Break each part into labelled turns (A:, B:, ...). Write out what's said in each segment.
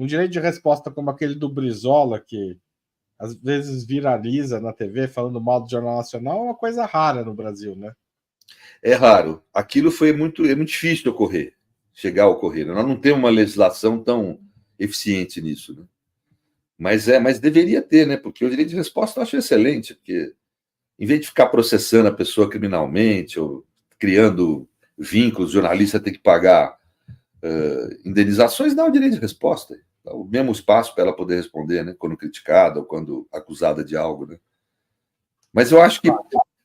A: um direito de resposta como aquele do Brizola, que às vezes viraliza na TV falando mal do Jornal Nacional, é uma coisa rara no Brasil, né?
B: É raro. Aquilo é muito difícil de ocorrer, chegar a ocorrer. Nós não temos uma legislação tão eficiente nisso, né? Mas deveria ter, né? Porque o direito de resposta eu acho excelente, porque em vez de ficar processando a pessoa criminalmente ou criando vínculos, o jornalista tem que pagar indenizações, dá o direito de resposta. Dá o mesmo espaço para ela poder responder, né? Quando criticada ou quando acusada de algo, né? Mas eu acho que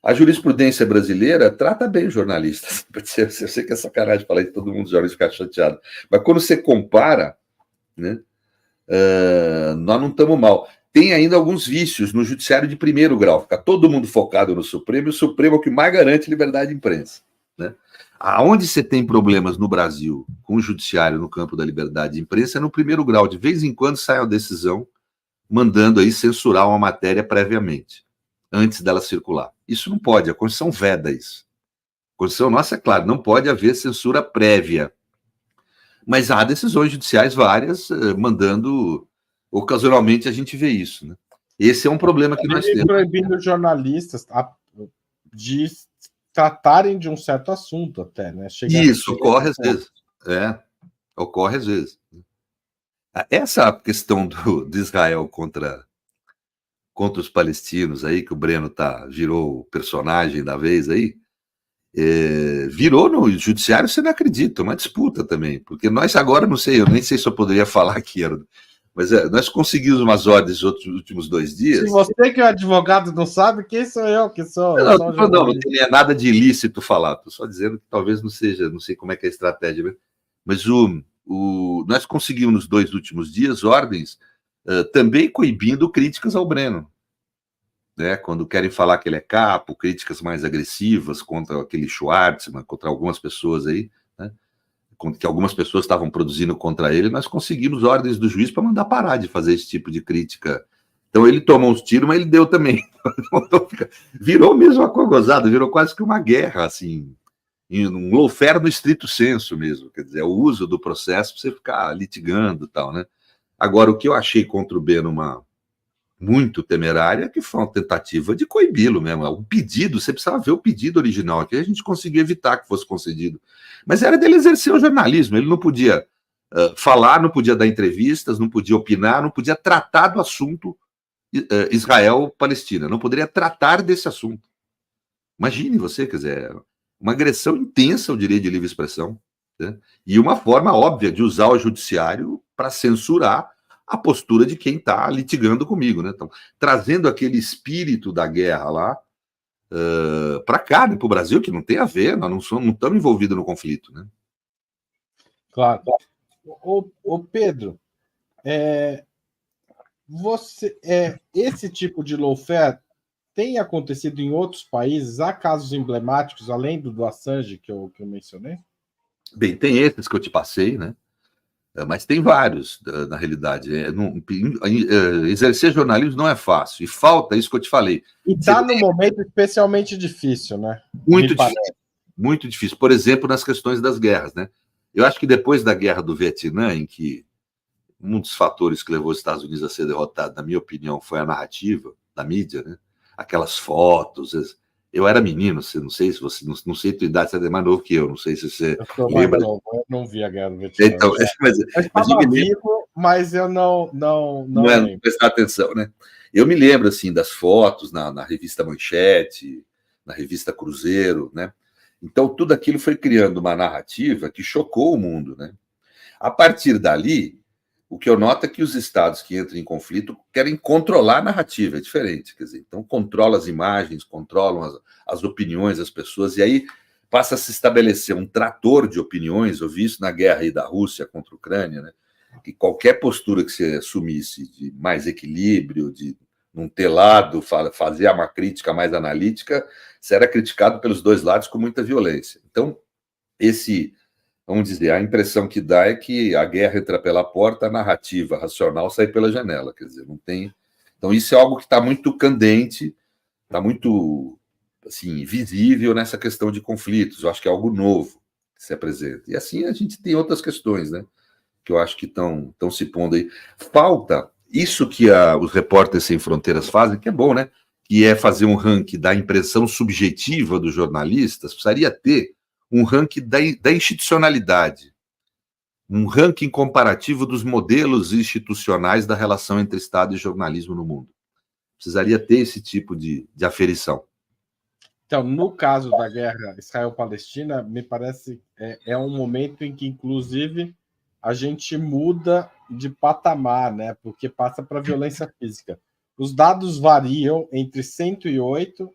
B: a jurisprudência brasileira trata bem os jornalistas. Eu sei que é sacanagem falar de todo mundo jornalista ficar chateado, mas quando você compara, né, nós não estamos mal. Tem ainda alguns vícios no judiciário de primeiro grau. Fica todo mundo focado no Supremo, e o Supremo é o que mais garante liberdade de imprensa, né? Aonde você tem problemas no Brasil com o judiciário no campo da liberdade de imprensa é no primeiro grau. De vez em quando sai uma decisão mandando aí censurar uma matéria previamente, antes dela circular. Isso não pode, a Constituição veda isso. A Constituição nossa, é claro, não pode haver censura prévia. Mas há decisões judiciais várias mandando. Ocasionalmente a gente vê isso, né? Esse é um problema que nós temos.
A: Proibindo jornalistas de tratarem de um certo assunto até, né?
B: Isso, ocorre às vezes. Ocorre às vezes. Essa questão de Israel contra os palestinos aí, que o Breno virou o personagem da vez aí, virou no judiciário, você não acredita, uma disputa também, porque nós agora, não sei, eu nem sei se eu poderia falar aqui, mas nós conseguimos umas ordens nos últimos 2 dias.
A: Se você que é advogado não sabe, quem sou eu que sou?
B: Não tem nada de ilícito falar, estou só dizendo que talvez não seja, não sei como é que é a estratégia, mas nós conseguimos nos 2 últimos dias ordens também coibindo críticas ao Breno, né? Quando querem falar que ele é capo, críticas mais agressivas contra aquele Schwartzman, contra algumas pessoas aí, né? Que algumas pessoas estavam produzindo contra ele, nós conseguimos ordens do juiz para mandar parar de fazer esse tipo de crítica. Então ele tomou uns tiros, mas ele deu também. Virou mesmo uma coisa gozada, virou quase que uma guerra, assim, um lawfare no estrito senso mesmo, quer dizer, o uso do processo para você ficar litigando e tal, né? Agora, o que eu achei contra o Breno muito temerária, que foi uma tentativa de coibi-lo mesmo. O pedido, você precisava ver o pedido original, que a gente conseguiu evitar que fosse concedido. Mas era dele exercer o jornalismo, ele não podia falar, não podia dar entrevistas, não podia opinar, não podia tratar do assunto Israel-Palestina, não poderia tratar desse assunto. Imagine você, quer dizer, uma agressão intensa ao direito de livre expressão, né? E uma forma óbvia de usar o judiciário para censurar a postura de quem está litigando comigo, né? Então, trazendo aquele espírito da guerra lá para cá, né, para o Brasil, que não tem a ver, nós não estamos envolvidos no conflito, né?
A: Claro. Ô Pedro, esse tipo de lawfare tem acontecido em outros países? Há casos emblemáticos, além do Assange, que eu mencionei?
B: Bem, tem esses que eu te passei, né? Mas tem vários, na realidade. Exercer jornalismo não é fácil. E falta isso que eu te falei.
A: E está num momento especialmente difícil, né?
B: Muito difícil. Muito difícil. Por exemplo, nas questões das guerras, né? Eu acho que depois da guerra do Vietnã, em que um dos fatores que levou os Estados Unidos a ser derrotado, na minha opinião, foi a narrativa da mídia, né? Aquelas fotos. Eu era menino, não sei se você, não sei a tua idade, você é mais novo que eu, não sei se você lembra.
A: Eu não vi a guerra do Vietnã.
B: Então,
A: mas estava vivo, mas eu não lembro.
B: Prestar atenção, né? Eu me lembro, assim, das fotos na revista Manchete, na revista Cruzeiro, né? Então, tudo aquilo foi criando uma narrativa que chocou o mundo, né? A partir dali, o que eu noto é que os estados que entram em conflito querem controlar a narrativa, é diferente, quer dizer, então controlam as imagens, controlam as opiniões das pessoas, e aí passa a se estabelecer um trator de opiniões. Eu vi isso na guerra aí da Rússia contra a Ucrânia, né? Que qualquer postura que você assumisse de mais equilíbrio, de não ter lado, fazer uma crítica mais analítica, você era criticado pelos dois lados com muita violência. Então, vamos dizer, a impressão que dá é que a guerra entra pela porta, a narrativa racional sai pela janela, quer dizer, não tem. Então, isso é algo que está muito candente, está muito, assim, visível nessa questão de conflitos. Eu acho que é algo novo que se apresenta. E assim a gente tem outras questões, né? que eu acho que estão se pondo aí. Falta isso que os Repórteres Sem Fronteiras fazem, que é bom, né? Que é fazer um ranking da impressão subjetiva dos jornalistas, precisaria ter um ranking da institucionalidade, um ranking comparativo dos modelos institucionais da relação entre Estado e jornalismo no mundo. Precisaria ter esse tipo de aferição.
A: Então, no caso da guerra Israel-Palestina, me parece é um momento em que, inclusive, a gente muda de patamar, né? Porque passa para violência física. Os dados variam entre 108,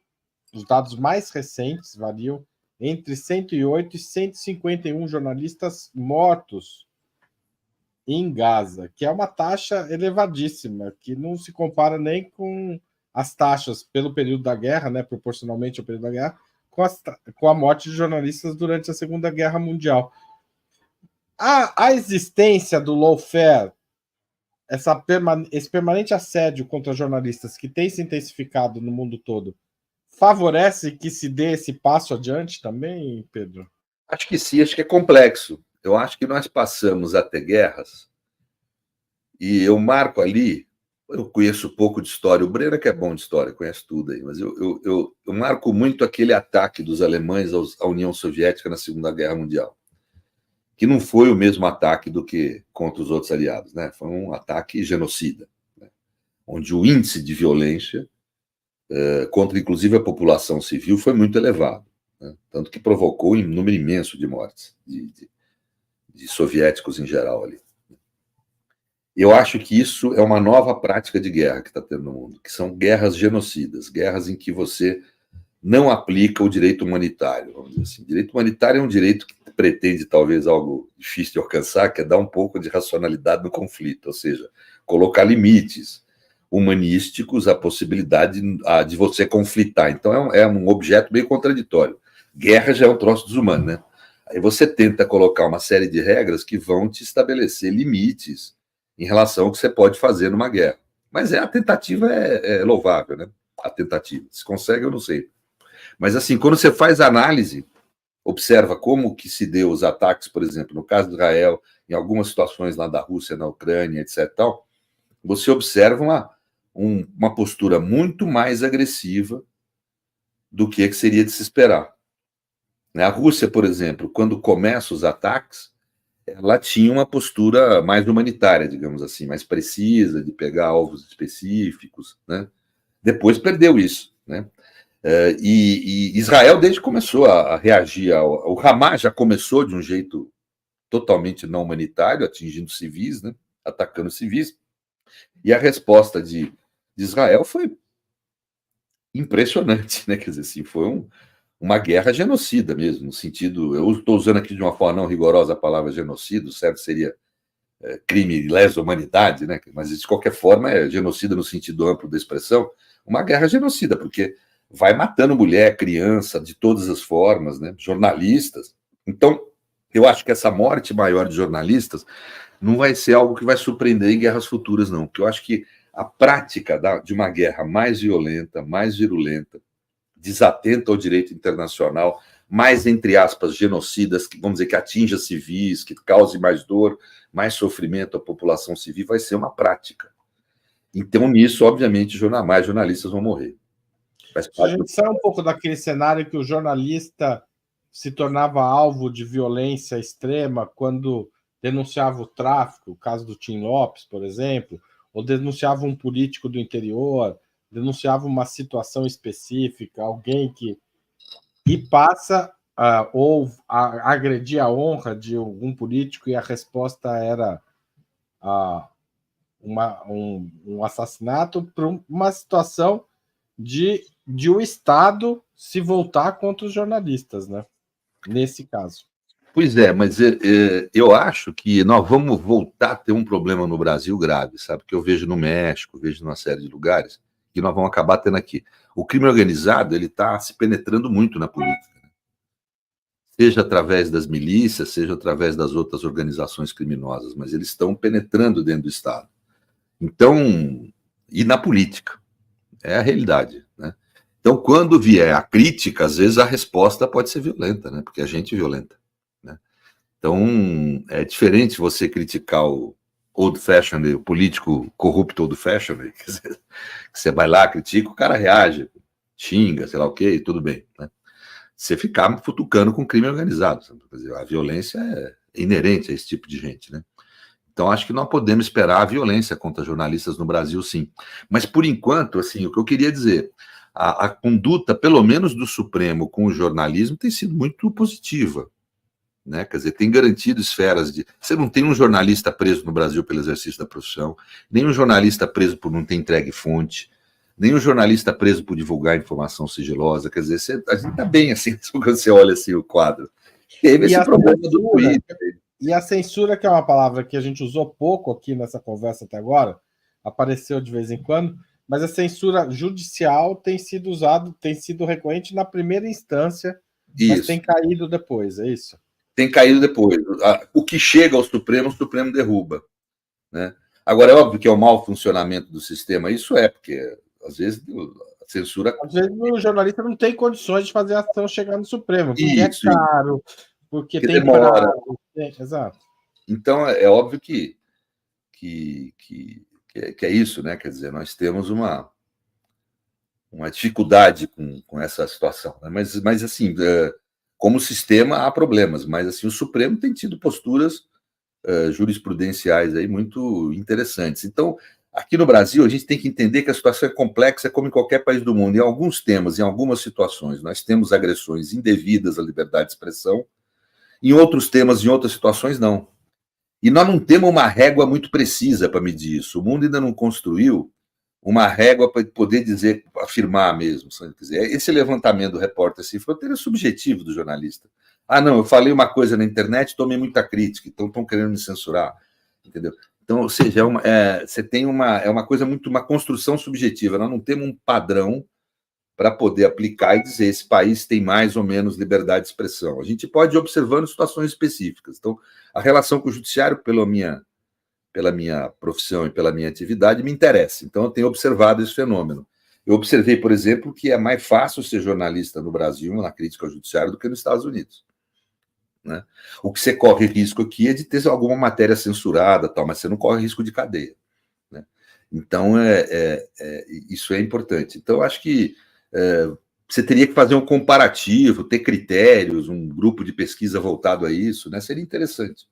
A: os dados mais recentes variam entre 108 e 151 jornalistas mortos em Gaza, que é uma taxa elevadíssima, que não se compara nem com as taxas pelo período da guerra, né, proporcionalmente ao período da guerra, com a morte de jornalistas durante a Segunda Guerra Mundial. A existência do lawfare, esse permanente assédio contra jornalistas que tem se intensificado no mundo todo, favorece que se dê esse passo adiante também, Pedro?
B: Acho que sim, acho que é complexo. Eu acho que nós passamos a ter guerras, e eu marco ali, eu conheço pouco de história, o Breno que é bom de história, conhece tudo aí, mas eu marco muito aquele ataque dos alemães à União Soviética na Segunda Guerra Mundial, que não foi o mesmo ataque do que contra os outros aliados, né? Foi um ataque genocida, né? Onde o índice de violência contra, inclusive, a população civil foi muito elevado, né? Tanto que provocou um número imenso de mortes, de soviéticos em geral ali. Eu acho que isso é uma nova prática de guerra que está tendo no mundo, que são guerras genocidas, guerras em que você não aplica o direito humanitário, vamos dizer assim. O direito humanitário é um direito que pretende talvez algo difícil de alcançar, que é dar um pouco de racionalidade no conflito, ou seja, colocar limites humanísticos à possibilidade de você conflitar. Então é um objeto meio contraditório. Guerra já é um troço desumano, né? Aí você tenta colocar uma série de regras que vão te estabelecer limites em relação ao que você pode fazer numa guerra. Mas a tentativa é louvável, né? A tentativa. Se consegue, eu não sei. Mas, assim, quando você faz análise, observa como que se deu os ataques, por exemplo, no caso de Israel, em algumas situações lá da Rússia, na Ucrânia, etc. Tal, você observa uma postura muito mais agressiva do que seria de se esperar. A Rússia, por exemplo, quando começa os ataques, ela tinha uma postura mais humanitária, digamos assim, mais precisa, de pegar alvos específicos, né? Depois perdeu isso, né? E Israel, desde que começou a reagir o Hamas já começou de um jeito totalmente não humanitário, atingindo civis, né? Atacando civis, e a resposta de Israel foi impressionante, né? Quer dizer, assim, foi uma guerra genocida mesmo, no sentido, eu estou usando aqui de uma forma não rigorosa a palavra genocídio, certo? Seria crime de lesa humanidade, né? Mas de qualquer forma é genocida no sentido amplo da expressão, uma guerra genocida, porque vai matando mulher, criança, de todas as formas, né? Jornalistas. Então, eu acho que essa morte maior de jornalistas não vai ser algo que vai surpreender em guerras futuras, não, porque eu acho que a prática de uma guerra mais violenta, mais virulenta, desatenta ao direito internacional, mais, entre aspas, genocidas, que vamos dizer que atinja civis, que cause mais dor, mais sofrimento à população civil, vai ser uma prática. Então, nisso, obviamente, mais jornalistas vão morrer.
A: A gente sai um pouco daquele cenário que o jornalista se tornava alvo de violência extrema quando denunciava o tráfico, o caso do Tim Lopes, por exemplo, ou denunciava um político do interior, denunciava uma situação específica, alguém que passa ou agredir a honra de algum político e a resposta era um assassinato, para uma situação de o Estado se voltar contra os jornalistas, né? Nesse caso.
B: Pois é, mas eu acho que nós vamos voltar a ter um problema no Brasil grave, sabe? Que eu vejo no México, vejo numa série de lugares, que nós vamos acabar tendo aqui. O crime organizado, ele está se penetrando muito na política, né? Seja através das milícias, seja através das outras organizações criminosas, mas eles estão penetrando dentro do Estado. Então, e na política, é a realidade, né? Então, quando vier a crítica, às vezes a resposta pode ser violenta, né? Porque a gente é violenta, né? Então, é diferente você criticar o old-fashioned, o político corrupto old-fashioned, que você vai lá, critica, o cara reage, xinga, sei lá o quê, e tudo bem, né? Você ficar futucando com crime organizado. Quer dizer, a violência é inerente a esse tipo de gente, né? Então, acho que não podemos esperar a violência contra jornalistas no Brasil, sim. Mas, por enquanto, assim, o que eu queria dizer, a conduta, pelo menos do Supremo com o jornalismo, tem sido muito positiva, né? Quer dizer, tem garantido esferas de... Você não tem um jornalista preso no Brasil pelo exercício da profissão, nem um jornalista preso por não ter entregue fonte, nem um jornalista preso por divulgar informação sigilosa. Quer dizer, a gente está bem assim, quando você olha assim o quadro. Teve esse problema do Twitter.
A: E a censura, que é uma palavra que a gente usou pouco aqui nessa conversa até agora, apareceu de vez em quando, mas a censura judicial tem sido usado, tem sido recorrente na primeira instância, mas tem caído depois, é isso?
B: Tem caído depois. O que chega ao Supremo, o Supremo derruba, né? Agora, é óbvio que é o mau funcionamento do sistema, isso é, porque às vezes a censura...
A: Às vezes o jornalista não tem condições de fazer a ação chegar no Supremo, porque
B: isso,
A: é caro, porque tem
B: demora.
A: Exato.
B: Então, é óbvio que é isso, né? Quer dizer, nós temos uma dificuldade com essa situação, né? Mas assim, como sistema há problemas, mas assim, o Supremo tem tido posturas jurisprudenciais aí muito interessantes. Então, aqui no Brasil, a gente tem que entender que a situação é complexa, como em qualquer país do mundo. Em alguns temas, em algumas situações, nós temos agressões indevidas à liberdade de expressão, em outros temas, em outras situações, não. E nós não temos uma régua muito precisa para medir isso. O mundo ainda não construiu uma régua para poder dizer, afirmar mesmo. Quer dizer, esse levantamento do Repórter Sem Fronteiras é subjetivo do jornalista. Ah, não, eu falei uma coisa na internet, tomei muita crítica, então estão querendo me censurar, entendeu? Então, ou seja, você tem uma coisa muito, uma construção subjetiva. Nós não temos um padrão para poder aplicar e dizer esse país tem mais ou menos liberdade de expressão. A gente pode ir observando situações específicas. Então, a relação com o judiciário, pela minha profissão e pela minha atividade, me interessa. Então, eu tenho observado esse fenômeno. Eu observei, por exemplo, que é mais fácil ser jornalista no Brasil, na crítica ao judiciário, do que nos Estados Unidos, né? O que você corre risco aqui é de ter alguma matéria censurada, tal, mas você não corre risco de cadeia, né? Então, isso é importante. Então, acho que você teria que fazer um comparativo, ter critérios, um grupo de pesquisa voltado a isso, né? Seria interessante.